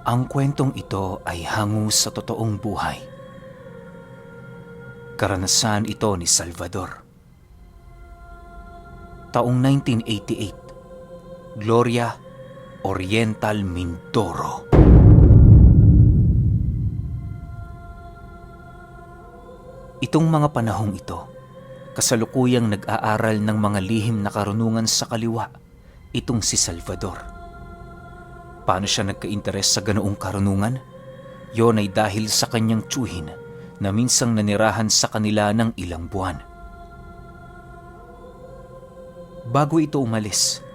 Ang kwentong ito ay hango sa totoong buhay. Karanasan ito ni Salvador. Taong 1988, Gloria, Oriental Mindoro. Itong mga panahong ito, kasalukuyang nag-aaral ng mga lihim na karunungan sa kaliwa, itong si Salvador. Paano siya nagka-interes sa ganoong karunungan? Yon ay dahil sa kanyang tiyuhin na minsang nanirahan sa kanila ng ilang buwan. Bago ito umalis,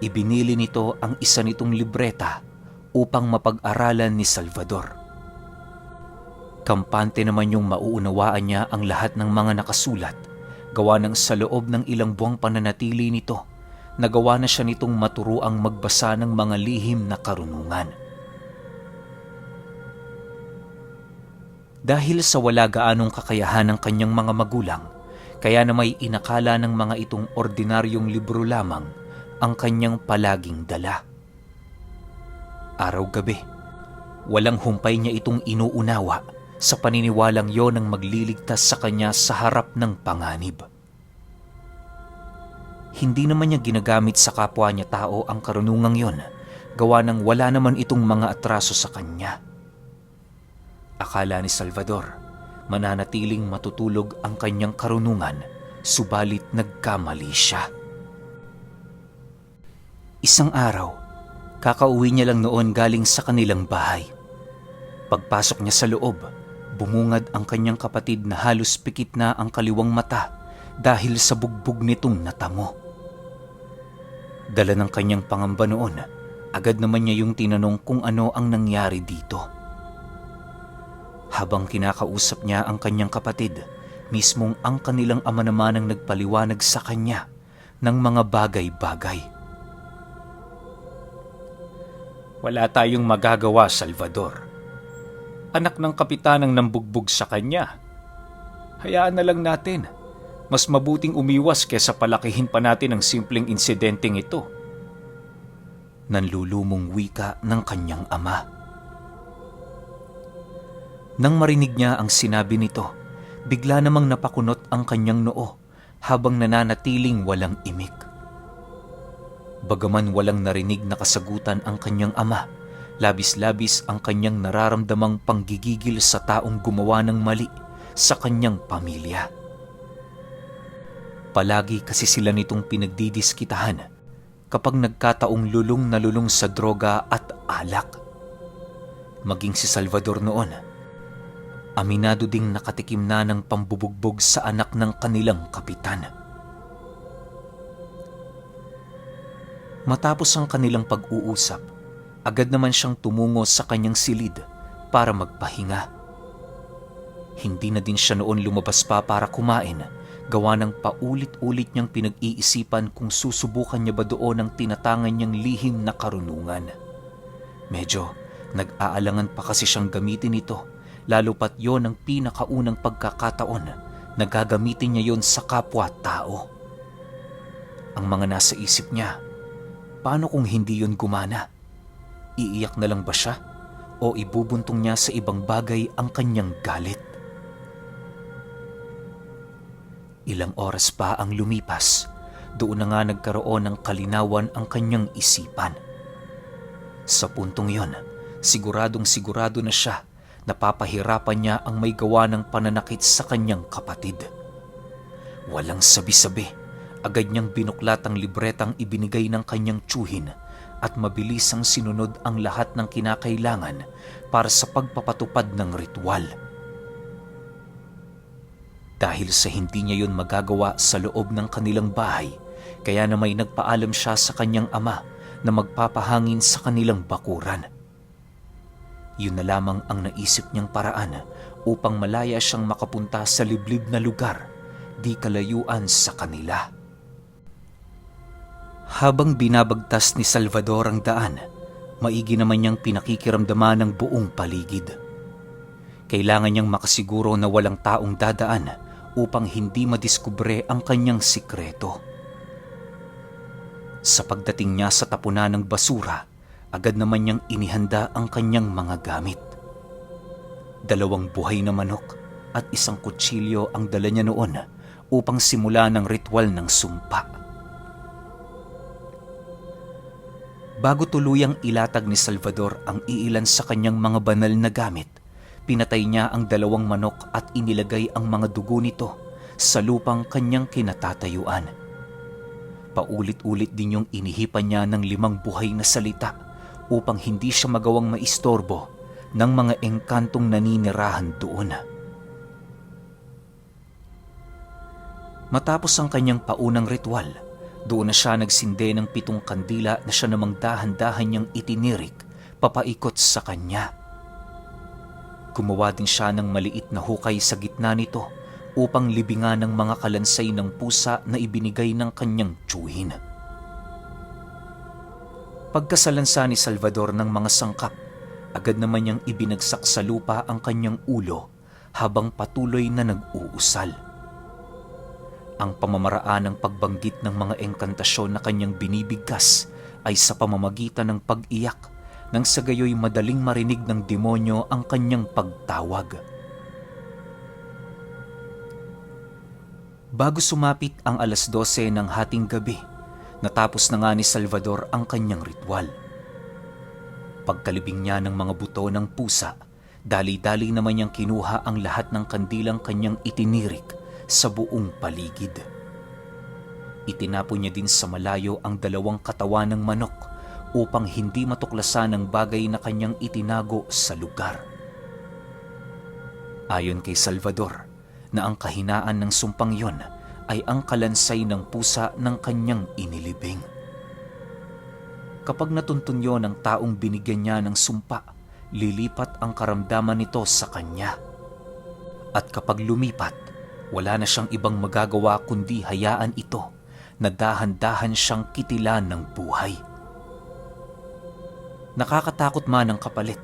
ibinili nito ang isa nitong libreta upang mapag-aralan ni Salvador. Kampante naman yung mauunawaan niya ang lahat ng mga nakasulat, gawa ng sa loob ng ilang buwang pananatili nito, nagawa na siya nitong maturuang magbasa ng mga lihim na karunungan. Dahil sa wala gaanong kakayahan ng kanyang mga magulang, kaya na may inakala ng mga itong ordinaryong libro lamang ang kanyang palaging dala. Araw-gabi, walang humpay niya itong inuunawa sa paniniwalang yon ang magliligtas sa kanya sa harap ng panganib. Hindi naman niya ginagamit sa kapwa niya tao ang karunungang yon, gawa ng wala naman itong mga atraso sa kanya. Akala ni Salvador, mananatiling matutulog ang kanyang karunungan, subalit nagkamali siya. Isang araw, kakauwi niya lang noon galing sa kanilang bahay. Pagpasok niya sa loob, bumungad ang kanyang kapatid na halos pikit na ang kaliwang mata dahil sa bugbog nitong natamo. Dala ng kanyang pangamba noon, agad naman niya yung tinanong kung ano ang nangyari dito. Habang kinakausap niya ang kanyang kapatid, mismong ang kanilang ama naman ang nagpaliwanag sa kanya ng mga bagay-bagay. Wala tayong magagawa, Salvador. Anak ng kapitan ang nambugbog sa kanya. Hayaan na lang natin. Mas mabuting umiwas kesa palakihin pa natin ang simpleng insidenteng ito. Nanlulumong wika ng kanyang ama. Nang marinig niya ang sinabi nito, bigla namang napakunot ang kanyang noo habang nananatiling walang imik. Bagaman walang narinig na kasagutan ang kanyang ama, labis-labis ang kanyang nararamdamang panggigigil sa taong gumawa ng mali sa kanyang pamilya. Palagi kasi sila nitong pinagdidiskitahan kapag nagkataong lulong na lulong sa droga at alak. Maging si Salvador noon, aminado ding nakatikim na ng pambubugbog sa anak ng kanilang kapitan. Matapos ang kanilang pag-uusap, agad naman siyang tumungo sa kanyang silid para magpahinga. Hindi na din siya noon lumabas pa para kumain, gawa ng paulit-ulit niyang pinag-iisipan kung susubukan niya ba doon ang tinatangan niyang lihim na karunungan. Medyo nag-aalangan pa kasi siyang gamitin ito, lalo pat yon ang pinakaunang pagkakataon na gagamitin niya yon sa kapwa-tao. Ang mga nasa isip niya, paano kung hindi yon gumana? Iiyak na lang ba siya o ibubuntong niya sa ibang bagay ang kanyang galit? Ilang oras pa ang lumipas, doon na nga nagkaroon ng kalinawan ang kanyang isipan. Sa puntong yon, siguradong sigurado na siya na papahirapan niya ang may gawa ng pananakit sa kanyang kapatid. Walang sabi-sabi, agad niyang binuklat ang libretang ibinigay ng kanyang tiyuhin at mabilis ang sinunod ang lahat ng kinakailangan para sa pagpapatupad ng ritual. Dahil sa hindi niya yun magagawa sa loob ng kanilang bahay, kaya na may nagpaalam siya sa kanyang ama na magpapahangin sa kanilang bakuran. Yun na lamang ang naisip niyang paraan upang malaya siyang makapunta sa liblib na lugar, di kalayuan sa kanila. Habang binabagtas ni Salvador ang daan, maigi naman niyang pinakikiramdaman ng buong paligid. Kailangan niyang makasiguro na walang taong dadaan upang hindi madiskubre ang kanyang sikreto. Sa pagdating niya sa tapunan ng basura, agad naman niyang inihanda ang kanyang mga gamit. 2 buhay na manok at 1 kutsilyo ang dala niya noon upang simula ng ritual ng sumpa. Bago tuluyang ilatag ni Salvador ang iilan sa kanyang mga banal na gamit, pinatay niya ang 2 manok at inilagay ang mga dugo nito sa lupang kanyang kinatatayuan. Paulit-ulit din yung inihipan niya ng 5 buhay na salita upang hindi siya magawang maistorbo ng mga engkantong naninirahan doon. Matapos ang kanyang paunang ritual, doon na siya nagsinde ng 7 kandila na siya namang dahan-dahan niyang itinirik papaikot sa kanya. Gumawa din siya ng maliit na hukay sa gitna nito upang libingan ng mga kalansay ng pusa na ibinigay ng kanyang tiyuhin. Pagkasalansa ni Salvador ng mga sangkap, agad naman niyang ibinagsak sa lupa ang kanyang ulo habang patuloy na nag-uusal. Ang pamamaraan ng pagbanggit ng mga engkantasyon na kanyang binibigkas ay sa pamamagitan ng pag-iyak nang sa gayoy madaling marinig ng demonyo ang kanyang pagtawag. Bago sumapit ang 12:00 ng hating gabi, natapos na nga ni Salvador ang kanyang ritual. Pagkalibing niya ng mga buto ng pusa, dali-dali naman niyang kinuha ang lahat ng kandilang kanyang itinirik sa buong paligid. Itinapon niya din sa malayo ang 2 katawan ng manok upang hindi matuklasan ang bagay na kanyang itinago sa lugar. Ayon kay Salvador, na ang kahinaan ng sumpang yon ay ang kalansay ng pusa ng kanyang inilibing. Kapag natuntun yon ng taong binigyan niya ng sumpa, lilipat ang karamdaman nito sa kanya. At kapag lumipat, wala na siyang ibang magagawa kundi hayaan ito na dahan-dahan siyang kitilan ng buhay. Nakakatakot man ang kapalit,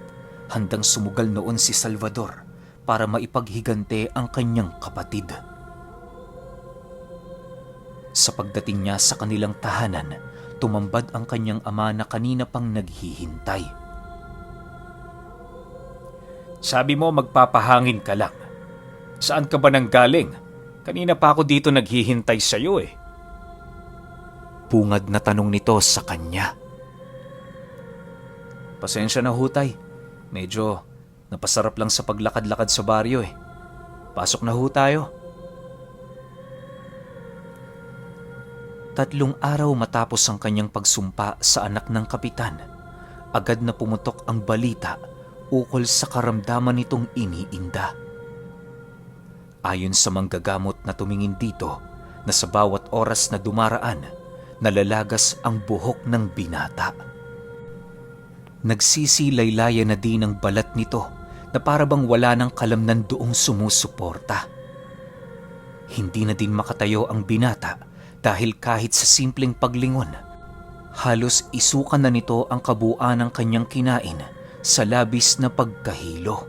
handang sumugal noon si Salvador para maipaghigante ang kanyang kapatid. Sa pagdating niya sa kanilang tahanan, tumambad ang kanyang ama na kanina pang naghihintay. Sabi mo magpapahangin ka lang. Saan ka ba nanggaling? Kanina pa ako dito naghihintay sa'yo eh. Pungad na tanong nito sa kanya. Pasensya na hutay. Medyo napasarap lang sa paglakad-lakad sa baryo eh. Pasok na ho tayo. 3 araw matapos ang kanyang pagsumpa sa anak ng kapitan, agad na pumutok ang balita ukol sa karamdaman nitong iniinda. Ayon sa manggagamot na tumingin dito, na sa bawat oras na dumaraan, nalalagas ang buhok ng binata. Nagsisilaylayan na din ang balat nito na para bang wala ng kalamnan doong sumusuporta. Hindi na din makatayo ang binata dahil kahit sa simpleng paglingon, halos isukan na nito ang kabuuan ng kanyang kinain sa labis na pagkahilo.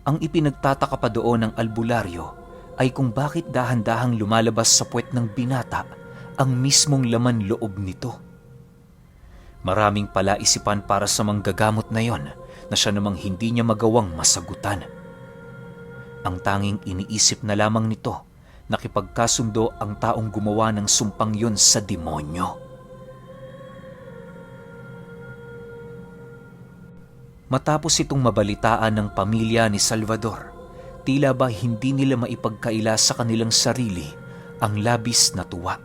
Ang ipinagtataka pa doon ng albularyo ay kung bakit dahan-dahang lumalabas sa puwet ng binata ang mismong laman loob nito. Maraming palaisipan para sa manggagamot na yon na siya namang hindi niya magawang masagutan. Ang tanging iniisip na lamang nito, nakipagkasundo ang taong gumawa ng sumpang yon sa demonyo. Matapos itong mabalitaan ng pamilya ni Salvador, tila ba hindi nila maipagkaila sa kanilang sarili ang labis na tuwa.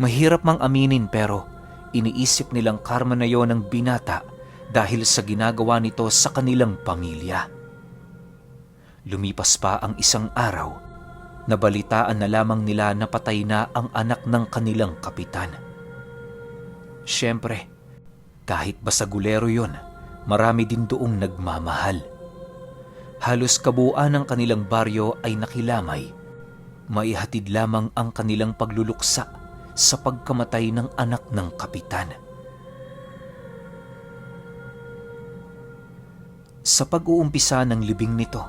Mahirap mang aminin pero iniisip nilang karma na yon ng binata dahil sa ginagawa nito sa kanilang pamilya. Lumipas pa ang 1 araw, nabalitaan na lamang nila na patay na ang anak ng kanilang kapitan. Siyempre, kahit basagulero yon, marami din doong nagmamahal. Halos kabuuan ng kanilang baryo ay nakilamay. Maihatid lamang ang kanilang pagluluksa sa pagkamatay ng anak ng kapitan. Sa pag-uumpisa ng libing nito,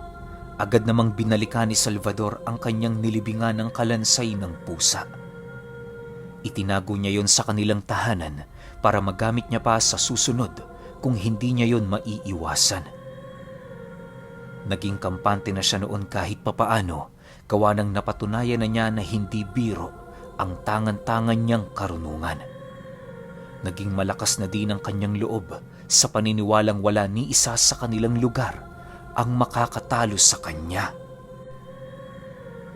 agad namang binalikan ni Salvador ang kanyang nilibingan ng kalansay ng pusa. Itinago niya yon sa kanilang tahanan para magamit niya pa sa susunod kung hindi niya yon maiiwasan. Naging kampante na siya noon kahit papaano, gawa ng napatunayan na niya na hindi biro ang tangan-tangan niyang karunungan. Naging malakas na din ang kanyang loob sa paniniwalang wala ni isa sa kanilang lugar ang makakatalo sa kanya.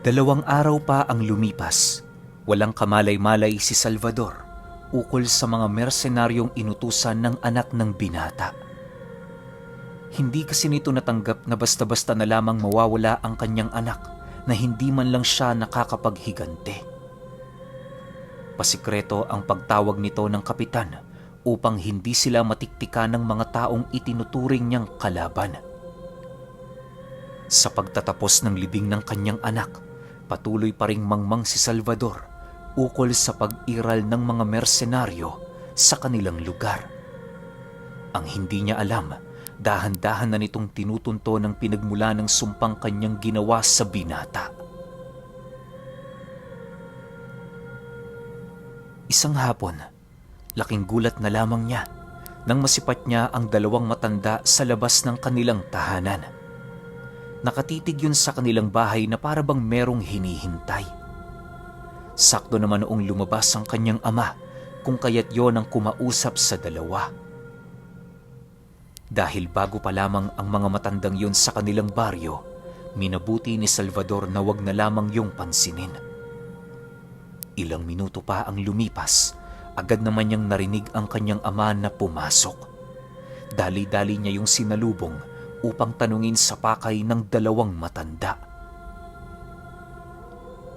2 araw pa ang lumipas. Walang kamalay-malay si Salvador ukol sa mga mersenaryong inutusan ng anak ng binata. Hindi kasi nito natanggap na basta-basta na lamang mawawala ang kanyang anak na hindi man lang siya nakakapaghigante. Pasikreto ang pagtawag nito ng kapitan upang hindi sila matiktikan ng mga taong itinuturing niyang kalaban. Sa pagtatapos ng libing ng kanyang anak, patuloy pa ring mangmang si Salvador ukol sa pag-iral ng mga mersenaryo sa kanilang lugar. Ang hindi niya alam, dahan-dahan na nitong tinutunto ng pinagmula ng sumpang kanyang ginawa sa binata. Isang hapon, laking gulat na lamang niya nang masipat niya ang 2 matanda sa labas ng kanilang tahanan. Nakatitig yun sa kanilang bahay na para bang merong hinihintay. Sakto naman noong lumabas ang kanyang ama, kung kaya't yon ang kumausap sa 2. Dahil bago pa lamang ang mga matandang yon sa kanilang baryo, minabuti ni Salvador na wag na lamang yung pansinin. Ilang minuto pa ang lumipas, agad naman niyang narinig ang kanyang ama na pumasok. Dali-dali niya yung sinalubong upang tanungin sa pakay ng 2 matanda.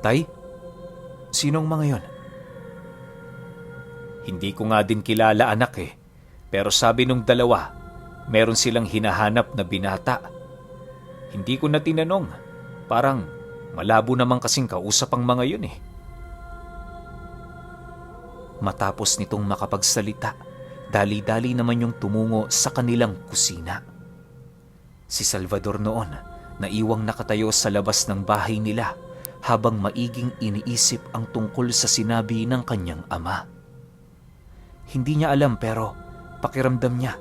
"Tay, sinong mga yon?" Hindi ko nga din kilala anak pero sabi nung 2, meron silang hinahanap na binata. Hindi ko na tinanong, parang malabo namang kasing kausap ang mga yun Matapos nitong makapagsalita, dali-dali naman yung tumungo sa kanilang kusina. Si Salvador noon, naiwang nakatayo sa labas ng bahay nila habang maiging iniisip ang tungkol sa sinabi ng kanyang ama. Hindi niya alam pero pakiramdam niya,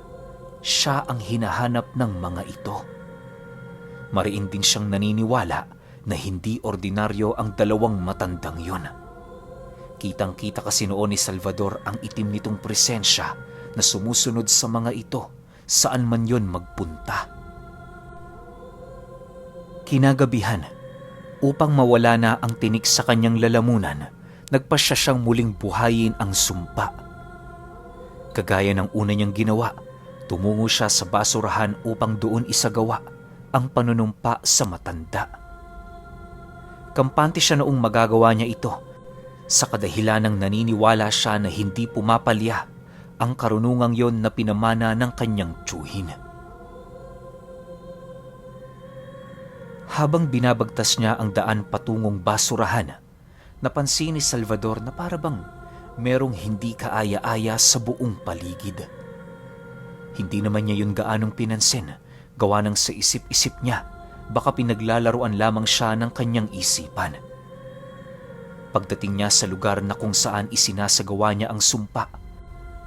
siya ang hinahanap ng mga ito. Mariin din siyang naniniwala na hindi ordinaryo ang 2 matandang yun. Kitang-kita kasi noon ni Salvador ang itim nitong presensya na sumusunod sa mga ito saan man yon magpunta. Kinagabihan, upang mawala na ang tinik sa kanyang lalamunan, nagpasya siyang muling buhayin ang sumpa. Kagaya ng una niyang ginawa, tumungo siya sa basurahan upang doon isagawa ang panunumpa sa matanda. Kampante siya noong magagawa niya ito, sa kadahilan ng naniniwala siya na hindi pumapalya ang karunungang yon na pinamana ng kanyang tiyuhin. Habang binabagtas niya ang daan patungong basurahan, napansin ni Salvador na parabang merong hindi kaaya-aya sa buong paligid. Hindi naman niya yun gaanong pinansin, gawa ng sa isip-isip niya, baka pinaglalaruan lamang siya ng kanyang isipan. Pagdating niya sa lugar na kung saan isinasagawa niya ang sumpa,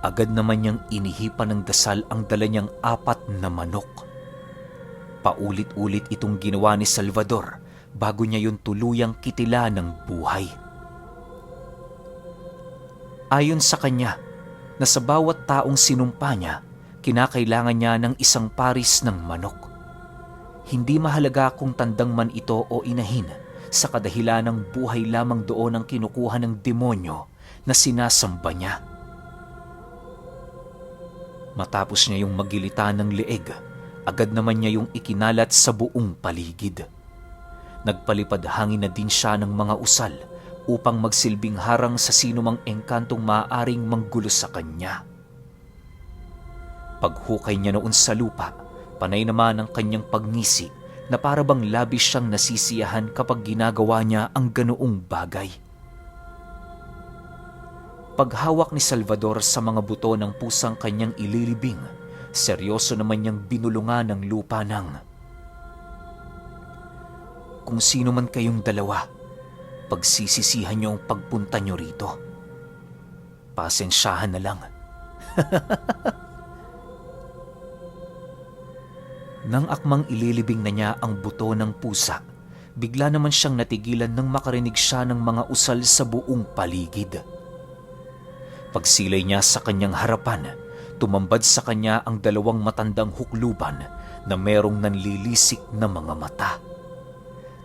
agad naman niyang inihipan ng dasal ang dala niyang 4 na manok. Paulit-ulit itong ginawa ni Salvador bago niya yun tuluyang kitila ng buhay. Ayon sa kanya, na sa bawat taong sinumpa niya, kinakailangan niya ng 1 paris ng manok. Hindi mahalaga kung tandang man ito o inahin, sa kadahilan ng buhay lamang doon ang kinukuha ng demonyo na sinasamba niya. Matapos niya yung magilita ng leeg, agad naman niya yung ikinalat sa buong paligid. Nagpalipad hangin na din siya ng mga usal upang magsilbing harang sa sinumang engkantong maaaring manggulo sa kanya. Paghukay niya noon sa lupa, panay naman ang kanyang pagngisi na para bang labis siyang nasisiyahan kapag ginagawa niya ang ganoong bagay. Paghawak ni Salvador sa mga buto ng pusang kanyang ililibing, seryoso naman niyang binulungan ng lupa ng, "Kung sino man kayong 2, pagsisisihan niyo ang pagpunta niyo rito. pasensyahan na lang. Nang akmang ililibing na niya ang buto ng pusa, bigla naman siyang natigilan nang makarinig siya ng mga usal sa buong paligid. Pagsilay niya sa kanyang harapan, tumambad sa kanya ang dalawang matandang hukluban na merong nanlilisik na mga mata.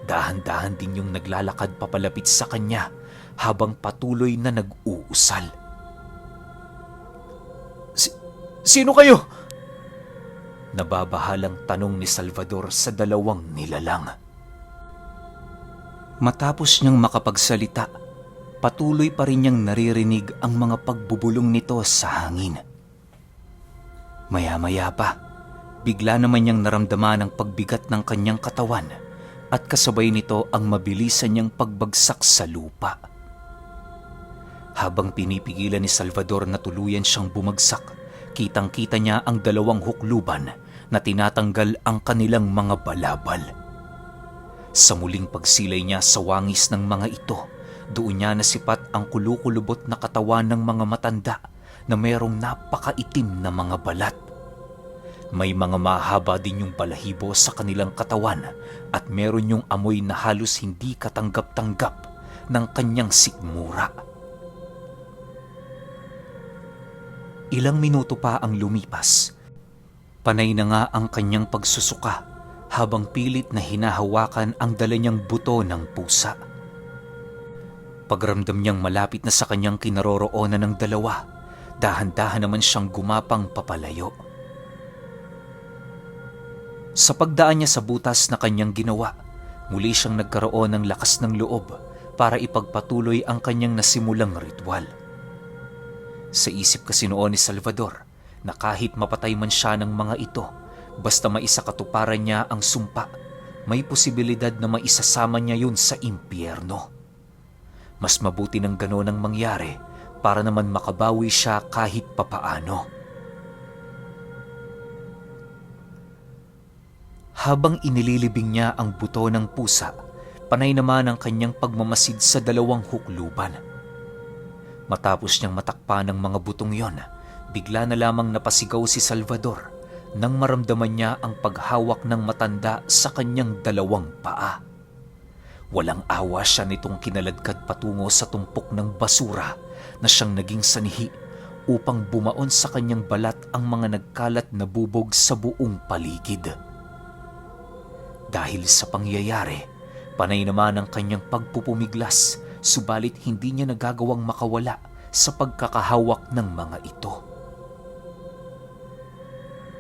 Dahan-dahan din yung naglalakad papalapit sa kanya habang patuloy na nag-uusal. Sino kayo? Nababahalang tanong ni Salvador sa dalawang nilalang. Matapos niyang makapagsalita, patuloy pa rin niyang naririnig ang mga pagbubulong nito sa hangin. Maya-maya pa, bigla naman niyang naramdaman ang pagbigat ng kanyang katawan at kasabay nito ang mabilisan niyang pagbagsak sa lupa. Habang pinipigilan ni Salvador na tuluyan siyang bumagsak, kitang-kita niya ang dalawang hukluban na tinatanggal ang kanilang mga balabal. Sa muling pagsilay niya sa wangis ng mga ito, doon niya nasipat ang kulukulubot na katawan ng mga matanda na mayroong napakaitim na mga balat. May mga mahaba din yung balahibo sa kanilang katawan at meron yung amoy na halos hindi katanggap-tanggap ng kanyang sikmura. Ilang minuto pa ang lumipas. Panay na nga ang kanyang pagsusuka habang pilit na hinahawakan ang dala niyang buto ng pusa. Pagramdam niyang malapit na sa kanyang kinaroroonan ng dalawa, dahan-dahan naman siyang gumapang papalayo. Sa pagdaan niya sa butas na kanyang ginawa, muli siyang nagkaroon ng lakas ng loob para ipagpatuloy ang kanyang nasimulang ritual. Sa isip kasi noon ni Salvador na kahit mapatay man siya ng mga ito, basta maisakatuparan niya ang sumpa, may posibilidad na maisasama niya yun sa impyerno. Mas mabuti ng gano'n ang mangyari para naman makabawi siya kahit papaano. Habang inililibing niya ang buto ng pusa, panay naman ang kanyang pagmamasid sa dalawang hukluban. Matapos niyang matakpan ng mga butong yon, bigla na lamang napasigaw si Salvador nang maramdaman niya ang paghawak ng matanda sa kanyang dalawang paa. Walang awa siya nitong kinaladkad patungo sa tumpok ng basura na siyang naging sanihi upang bumaon sa kanyang balat ang mga nagkalat na bubog sa buong paligid. Dahil sa pangyayari, panay naman ang kanyang pagpupumiglas, subalit hindi niya nagagawang makawala sa pagkakahawak ng mga ito.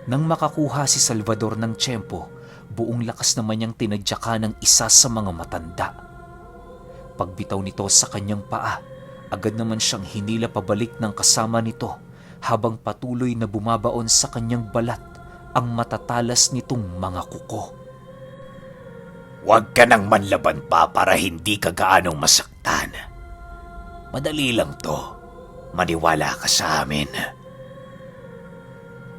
Nang makakuha si Salvador ng tiyempo, buong lakas naman niyang tinadyakan ng isa sa mga matanda. Pagbitaw nito sa kanyang paa, agad naman siyang hinila pabalik ng kasama nito habang patuloy na bumabaon sa kanyang balat ang matatalas nitong mga kuko. Huwag ka nang manlaban pa para hindi ka gaanong masaktan. Madali lang to. Maniwala ka sa amin.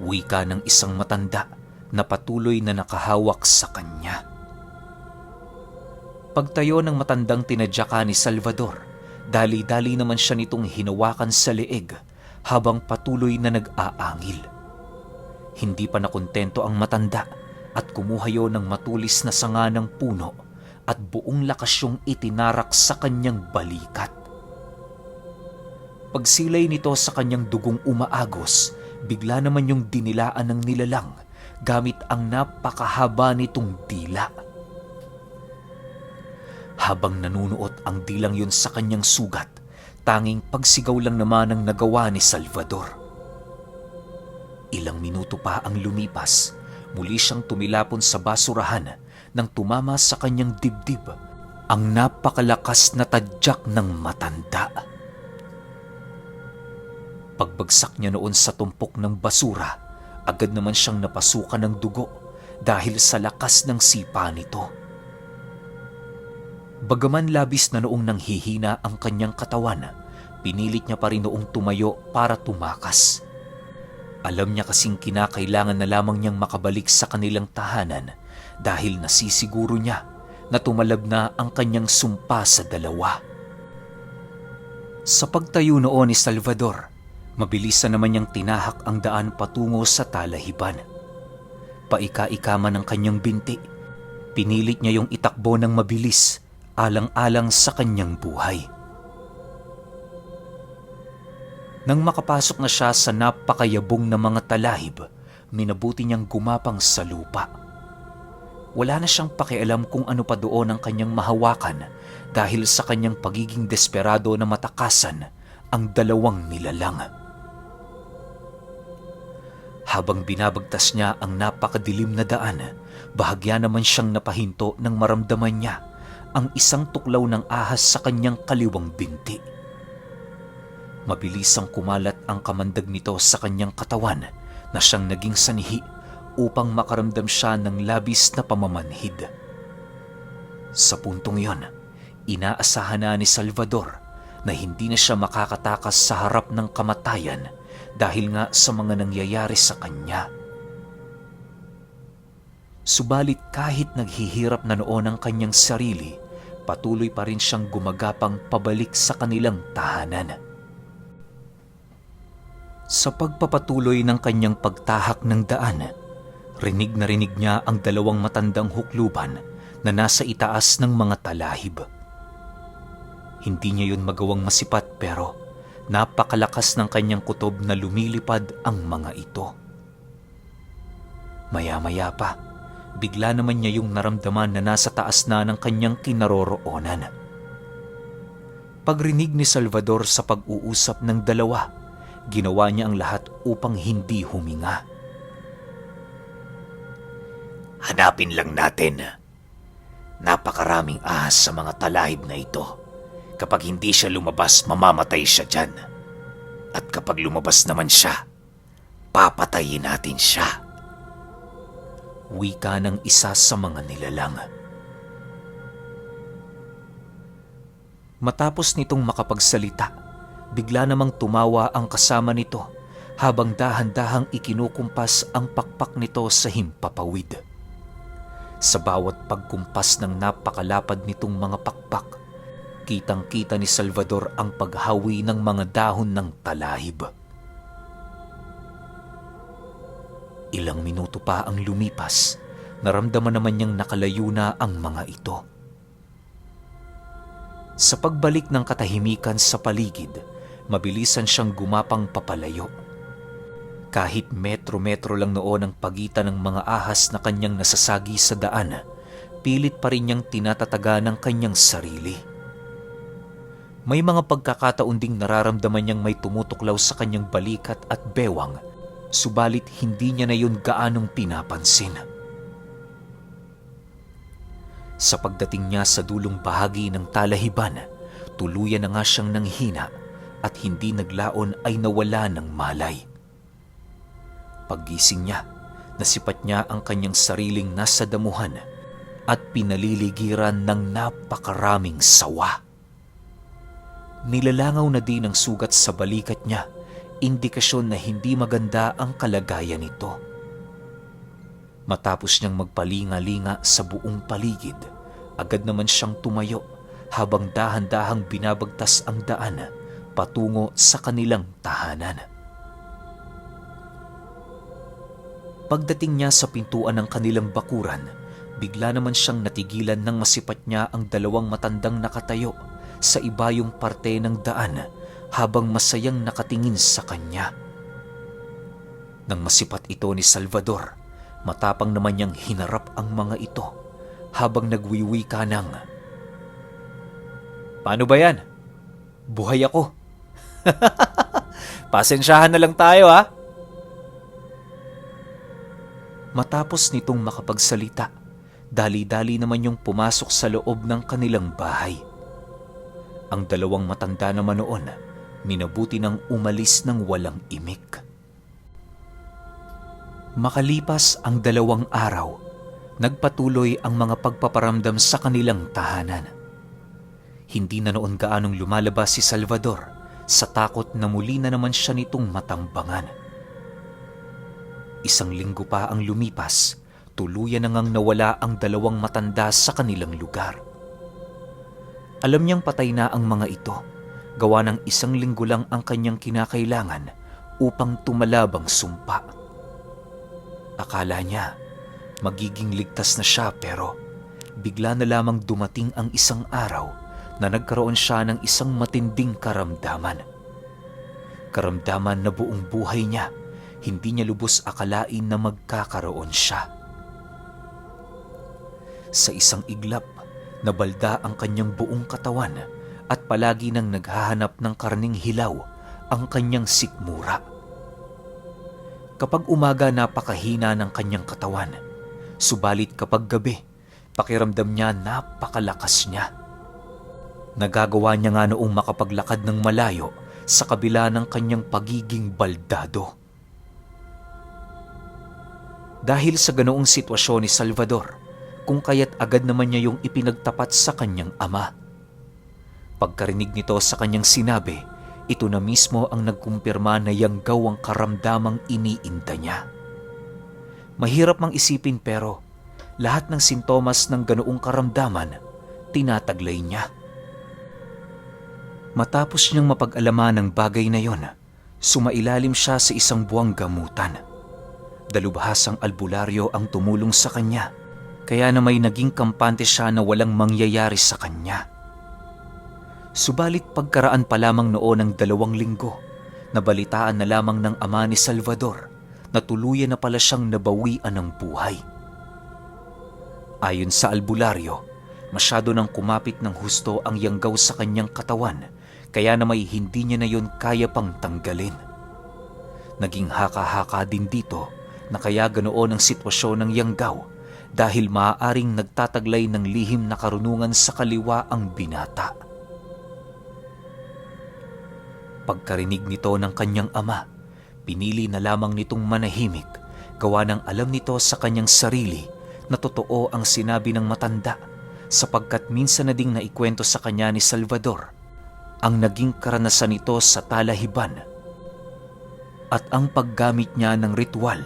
Wika ng isang matanda na patuloy na nakahawak sa kanya. Pagtayo ng matandang tinadyakan ni Salvador, dali-dali naman siya nitong hinawakan sa leeg habang patuloy na nag-aangil. Hindi pa nakontento ang matanda at kumuha yon ng matulis na sanga ng puno at buong lakas yung itinarak sa kanyang balikat. Pagsilay nito sa kanyang dugong umaagos, bigla naman yung dinilaan ng nilalang gamit ang napakahaba nitong dila. Habang nanunuot ang dilang yun sa kanyang sugat, tanging pagsigaw lang naman ang nagawa ni Salvador. Ilang minuto pa ang lumipas, muli siyang tumilapon sa basurahan nang tumama sa kanyang dibdib ang napakalakas na tadyak ng matanda. Pagbagsak niya noon sa tumpok ng basura, agad naman siyang napasukan ng dugo dahil sa lakas ng sipa nito. Bagaman labis na noong nanghihina ang kanyang katawan, pinilit niya pa rin noong tumayo para tumakas. Alam niya kasing kinakailangan na lamang niyang makabalik sa kanilang tahanan dahil nasisiguro niya na tumalab na ang kanyang sumpa sa dalawa. Sa pagtayo noon ni Salvador, mabilis na naman niyang tinahak ang daan patungo sa talahiban. Paika-ika man ang kanyang binti, pinilit niya yung itakbo ng mabilis, alang-alang sa kanyang buhay. Nang makapasok na siya sa napakayabong na mga talahib, minabuti niyang gumapang sa lupa. Wala na siyang pakialam kung ano pa doon ang kanyang mahawakan dahil sa kanyang pagiging desperado na matakasan ang dalawang nilalang. Habang binabagtas niya ang napakadilim na daan, bahagya naman siyang napahinto nang maramdaman niya ang isang tuklaw ng ahas sa kanyang kaliwang binti. Mabilis ang kumalat ang kamandag nito sa kanyang katawan na siyang naging sanhi upang makaramdam siya ng labis na pamamanhid. Sa puntong iyon, inaasahan na ni Salvador na hindi na siya makakatakas sa harap ng kamatayan dahil nga sa mga nangyayari sa kanya. Subalit kahit naghihirap na noon ang kanyang sarili, patuloy pa rin siyang gumagapang pabalik sa kanilang tahanan. Sa pagpapatuloy ng kanyang pagtahak ng daan, rinig na rinig niya ang dalawang matandang hukluban na nasa itaas ng mga talahib. Hindi niya yun magawang masipat pero napakalakas ng kanyang kutob na lumilipad ang mga ito. Maya-maya pa, bigla naman niya yung naramdaman na nasa taas na ng kanyang kinaroroonan. Pagrinig ni Salvador sa pag-uusap ng dalawa, ginawa niya ang lahat upang hindi huminga. Hanapin lang natin. Napakaraming ahas sa mga talahib na ito. Kapag hindi siya lumabas, mamamatay siya dyan. At kapag lumabas naman siya, papatayin natin siya. Wika ng isa sa mga nilalang. Matapos nitong makapagsalita, bigla namang tumawa ang kasama nito habang dahan-dahang ikinukumpas ang pakpak nito sa himpapawid. Sa bawat pagkumpas ng napakalapad nitong mga pakpak, kitang-kita ni Salvador ang paghawi ng mga dahon ng talahib. Ilang minuto pa ang lumipas, naramdaman naman niyang nakalayo na ang mga ito. Sa pagbalik ng katahimikan sa paligid, mabilisan siyang gumapang papalayo. Kahit metro-metro lang noon ang pagitan ng mga ahas na kanyang nasasagi sa daan, pilit pa rin niyang tinatataga ng kanyang sarili. May mga pagkakataon ding nararamdaman niyang may tumutuklaw sa kanyang balikat at bewang, subalit hindi niya na yun gaanong pinapansin. Sa pagdating niya sa dulong bahagi ng talahiban, tuluyan na nga siyang nanghina at hindi naglaon ay nawala ng malay. Paggising niya, nasipat niya ang kanyang sariling nasa damuhan at pinaliligiran ng napakaraming sawa. Nilalangaw na din ang sugat sa balikat niya, indikasyon na hindi maganda ang kalagayan nito. Matapos niyang magpalinga-linga sa buong paligid, agad naman siyang tumayo habang dahan-dahang binabagtas ang daan patungo sa kanilang tahanan. Pagdating niya sa pintuan ng kanilang bakuran, bigla naman siyang natigilan nang masipat niya ang dalawang matandang nakatayo sa ibayong parte ng daan habang masayang nakatingin sa kanya. Nang masipat ito ni Salvador, matapang naman niyang hinarap ang mga ito habang nagwiwika ng, Paano ba yan? Buhay ako. Pasensyahan na lang tayo ha. Matapos nitong makapagsalita, dali-dali naman yung pumasok sa loob ng kanilang bahay. Ang dalawang matanda naman noon, minabuti ng umalis ng walang imik. Makalipas ang 2 araw, nagpatuloy ang mga pagpaparamdam sa kanilang tahanan. Hindi na noon gaanong lumalabas si Salvador sa takot na muli na naman siya nitong matambangan. 1 linggo pa ang lumipas, tuluyan na ngang nawala ang 2 matanda sa kanilang lugar. Alam niyang patay na ang mga ito, gawa ng 1 linggo lang ang kanyang kinakailangan upang tumalab ang sumpa. Akala niya magiging ligtas na siya, pero bigla na lamang dumating ang isang araw na nagkaroon siya ng isang matinding karamdaman. Karamdaman na buong buhay niya hindi niya lubos akalain na magkakaroon siya. Sa isang iglap, nabalda ang kanyang buong katawan at palagi nang naghahanap ng karning hilaw ang kanyang sikmura. Kapag umaga, napakahina ng kanyang katawan. Subalit kapag gabi, pakiramdam niya napakalakas niya. Nagagawa niya nga noong makapaglakad ng malayo sa kabila ng kanyang pagiging baldado. Dahil sa ganoong sitwasyon ni Salvador, kung kaya't agad naman niya yung ipinagtapat sa kanyang ama. Pagkarinig nito sa kanyang sinabi, ito na mismo ang nagkumpirma na yanggaw ang karamdamang iniinda niya. Mahirap mang isipin, pero lahat ng sintomas ng ganoong karamdaman, tinataglay niya. Matapos niyang mapag-alaman ng bagay na yon, sumailalim siya sa isang buwang gamutan. Dalubhasang albularyo ang tumulong sa kanya, kaya na may naging kampante siya na walang mangyayari sa kanya. Subalit pagkaraan pa lamang noon ng 2 linggo, nabalitaan na lamang ng ama ni Salvador na tuluyan na pala siyang nabawian ng buhay. Ayon sa albularyo, masyado nang kumapit ng husto ang yanggaw sa kanyang katawan, kaya na may hindi niya na yon kaya pang tanggalin. Naging haka-haka din dito na kaya ganoon ang sitwasyon ng yanggaw, dahil maaaring nagtataglay ng lihim na karunungan sa kaliwa ang binata. Pagkarinig nito ng kanyang ama, pinili na lamang nitong manahimik, gawa ng alam nito sa kanyang sarili na totoo ang sinabi ng matanda, sapagkat minsan na ding naikwento sa kanya ni Salvador ang naging karanasan nito sa talahiban at ang paggamit niya ng ritual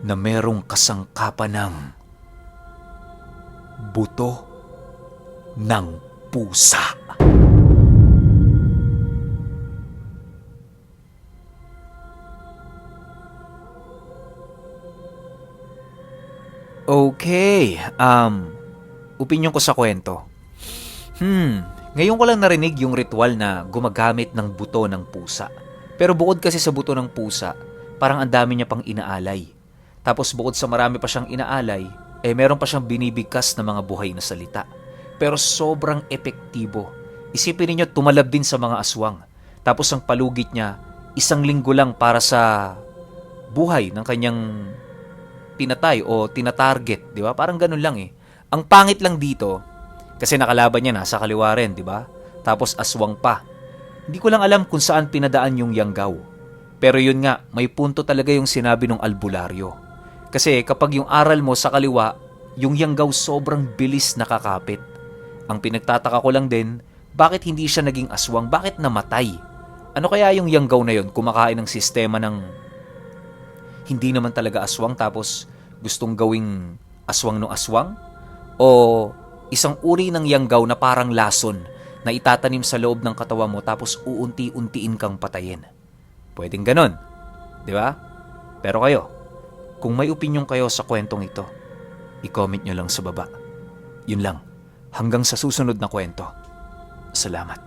na merong kasangkapan ng buto ng pusa. Okay, opinyon ko sa kwento. Ngayon ko lang narinig yung ritual na gumagamit ng buto ng pusa. Pero bukod kasi sa buto ng pusa, parang ang dami niya pang inaalay. Tapos bukod sa marami pa siyang inaalay, meron pa siyang binibigkas na mga buhay na salita. Pero sobrang epektibo. Isipin niyo, tumalab din sa mga aswang. Tapos ang palugit niya, 1 linggo lang para sa buhay ng kanyang pinatay o tinatarget, di ba? Parang ganun lang eh. Ang pangit lang dito, kasi nakalaban niya nasa kaliwa rin, di ba? Tapos aswang pa. Hindi ko lang alam kung saan pinadaan yung yanggaw. Pero yun nga, may punto talaga yung sinabi ng albularyo. Kasi kapag yung aral mo sa kaliwa, yung yanggaw sobrang bilis nakakapit. Ang pinagtataka ko lang din, bakit hindi siya naging aswang? Bakit namatay? Ano kaya yung yanggaw na yun? Kumakain ng sistema ng hindi naman talaga aswang, tapos gustong gawing aswang no aswang? O isang uri ng yanggaw na parang lason na itatanim sa loob ng katawan mo tapos uunti-untiin kang patayin? Pwedeng ganon, di ba? Pero kayo, kung may opinyon kayo sa kwentong ito, i-comment nyo lang sa baba. Yun lang, hanggang sa susunod na kwento. Salamat.